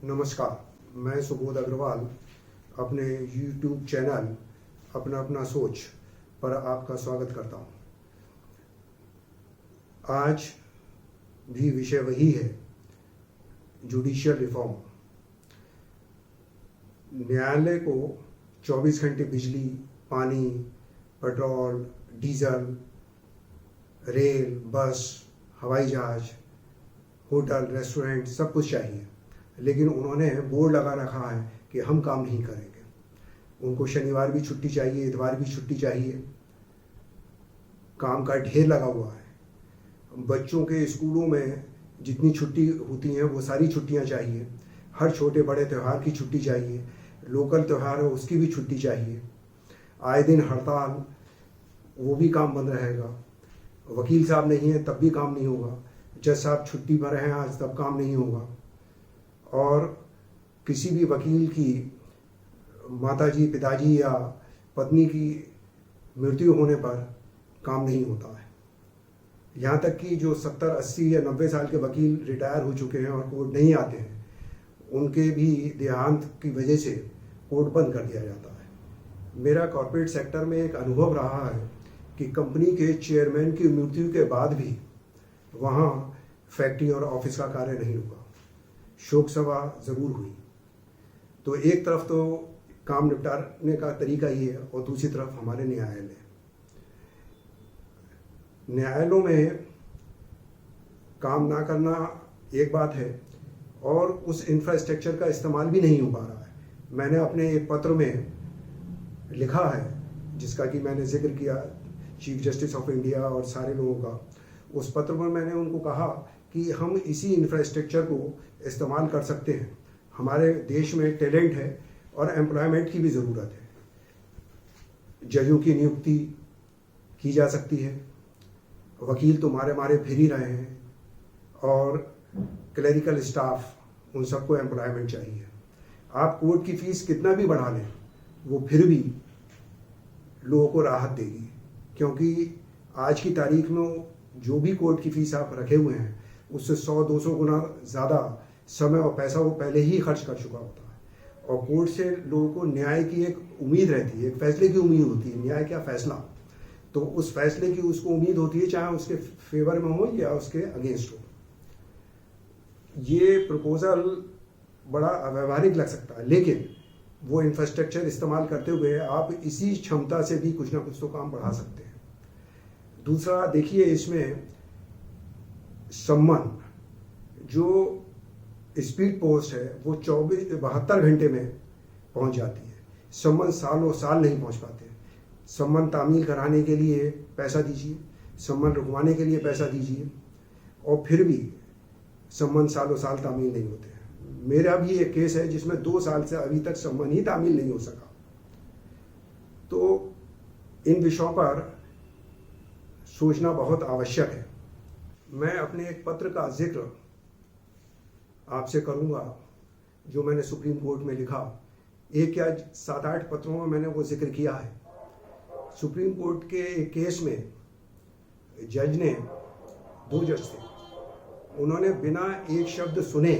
नमस्कार, मैं सुबोध अग्रवाल अपने YouTube चैनल अपना अपना सोच पर आपका स्वागत करता हूं। आज भी विषय वही है, जुडिशियल रिफॉर्म। न्यायालय को 24 घंटे बिजली, पानी, पेट्रोल, डीजल, रेल, बस, हवाई जहाज, होटल, रेस्टोरेंट सब कुछ चाहिए, लेकिन उन्होंने बोर्ड लगा रखा है कि हम काम नहीं करेंगे। उनको शनिवार भी छुट्टी चाहिए, इतवार भी छुट्टी चाहिए, काम का ढेर लगा हुआ है। बच्चों के स्कूलों में जितनी छुट्टी होती हैं वो सारी छुट्टियां चाहिए। हर छोटे बड़े त्यौहार की छुट्टी चाहिए, लोकल त्यौहार हो उसकी भी छुट्टी चाहिए। आए दिन हड़ताल, वो भी काम बंद रहेगा। वकील साहब नहीं है तब भी काम नहीं होगा। जज साहब छुट्टी पर हैं आज, तब काम नहीं होगा। और किसी भी वकील की माताजी, पिताजी या पत्नी की मृत्यु होने पर काम नहीं होता है। यहाँ तक कि जो 70, 80 या 90 साल के वकील रिटायर हो चुके हैं और कोर्ट नहीं आते हैं, उनके भी देहांत की वजह से कोर्ट बंद कर दिया जाता है। मेरा कॉर्पोरेट सेक्टर में एक अनुभव रहा है कि कंपनी के चेयरमैन की मृत्यु के बाद भी वहाँ फैक्ट्री और ऑफिस का कार्य नहीं रुका, शोक सभा जरूर हुई। तो एक तरफ तो काम निपटाने का तरीका ही है और दूसरी तरफ हमारे न्यायालयों में काम ना करना एक बात है और उस इंफ्रास्ट्रक्चर का इस्तेमाल भी नहीं हो पा रहा है। मैंने अपने एक पत्र में लिखा है, जिसका कि मैंने जिक्र किया चीफ जस्टिस ऑफ इंडिया और सारे लोगों का। उस पत्र में मैंने उनको कहा कि हम इसी इंफ्रास्ट्रक्चर को इस्तेमाल कर सकते हैं। हमारे देश में टैलेंट है और एम्प्लॉयमेंट की भी ज़रूरत है। जजों की नियुक्ति की जा सकती है, वकील तो मारे मारे फिर ही रहे हैं, और क्लरिकल स्टाफ, उन सबको एम्प्लॉयमेंट चाहिए। आप कोर्ट की फीस कितना भी बढ़ा लें, वो फिर भी लोगों को राहत देगी, क्योंकि आज की तारीख में जो भी कोर्ट की फीस आप रखे हुए हैं उससे 100-200 गुना ज़्यादा समय और पैसा वो पहले ही खर्च कर चुका होता है। और कोर्ट से लोगों को न्याय की एक उम्मीद रहती है, एक फैसले की उम्मीद होती है। न्याय क्या, फैसला। तो उस फैसले की उसको उम्मीद होती है, चाहे उसके फेवर में हो या उसके अगेंस्ट हो। ये प्रपोजल बड़ा अव्यवहारिक लग सकता है, लेकिन वो इंफ्रास्ट्रक्चर इस्तेमाल करते हुए आप इसी क्षमता से भी कुछ ना कुछ तो काम बढ़ा सकते हैं। दूसरा देखिए, इसमें सम्मन, जो स्पीड पोस्ट है वो 72 घंटे में पहुंच जाती है। सम्मन सालों साल नहीं पहुंच पाते। सम्मन तामील कराने के लिए पैसा दीजिए, सम्मन रुकवाने के लिए पैसा दीजिए, और फिर भी सम्मन सालों साल तामील नहीं होते हैं। मेरा भी एक केस है जिसमें 2 साल से अभी तक सम्मन ही तामील नहीं हो सका। तो इन विषयों पर सोचना बहुत आवश्यक है। मैं अपने एक पत्र का जिक्र आपसे करूंगा जो मैंने सुप्रीम कोर्ट में लिखा। एक या 7-8 पत्रों में मैंने वो जिक्र किया है। सुप्रीम कोर्ट के एक केस में जज ने, 2 जज थे, उन्होंने बिना एक शब्द सुने,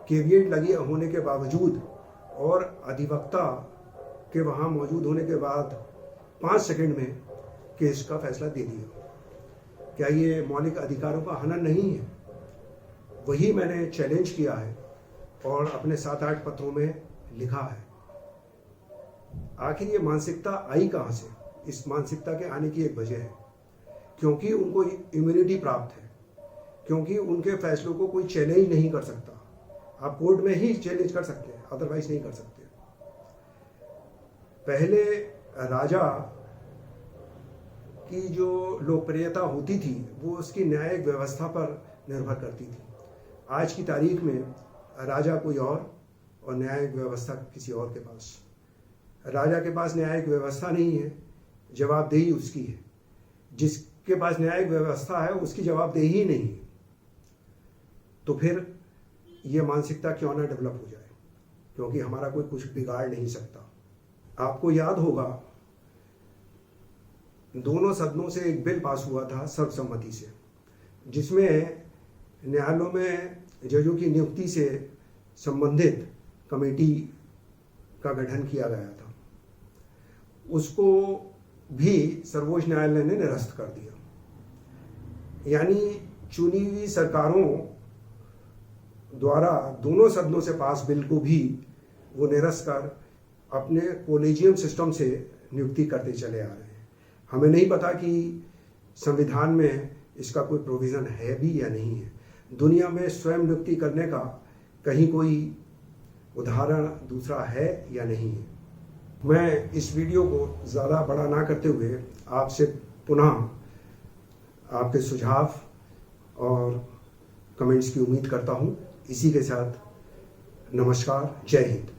कैविएट लगी होने के बावजूद और अधिवक्ता के वहाँ मौजूद होने के बाद 5 सेकंड में केस का फैसला दे दिया। क्या ये मौलिक अधिकारों का हनन नहीं है? वही मैंने चैलेंज किया है और अपने 7-8 पत्रों में लिखा है। आखिर ये मानसिकता आई कहाँ से? इस मानसिकता के आने की एक वजह है, क्योंकि उनको इम्यूनिटी प्राप्त है, क्योंकि उनके फैसलों को कोई चैलेंज नहीं कर सकता। आप कोर्ट में ही चैलेंज कर सकते हैं, अदरवाइज नहीं कर सकते। पहले राजा की जो लोकप्रियता होती थी वो उसकी न्यायिक व्यवस्था पर निर्भर करती थी। आज की तारीख में राजा कोई और न्यायिक व्यवस्था किसी और के पास। राजा के पास न्यायिक व्यवस्था नहीं है, जवाबदेही उसकी है। जिसके पास न्यायिक व्यवस्था है उसकी जवाबदेही ही नहीं है। तो फिर ये मानसिकता क्यों ना डेवलप हो जाए, क्योंकि हमारा कोई कुछ बिगाड़ नहीं सकता। आपको याद होगा, दोनों सदनों से एक बिल पास हुआ था सर्वसम्मति से, जिसमें न्यायालयों में जजों की नियुक्ति से संबंधित कमेटी का गठन किया गया था, उसको भी सर्वोच्च न्यायालय ने निरस्त कर दिया। यानी चुनी हुई सरकारों द्वारा दोनों सदनों से पास बिल को भी वो निरस्त कर अपने कोलेजियम सिस्टम से नियुक्ति करते चले आ रहे हैं। हमें नहीं पता कि संविधान में इसका कोई प्रोविज़न है भी या नहीं है। दुनिया में स्वयं नियुक्ति करने का कहीं कोई उदाहरण दूसरा है या नहीं है। मैं इस वीडियो को ज़्यादा बड़ा ना करते हुए आपसे पुनः आपके सुझाव और कमेंट्स की उम्मीद करता हूँ। इसी के साथ नमस्कार, जय हिंद।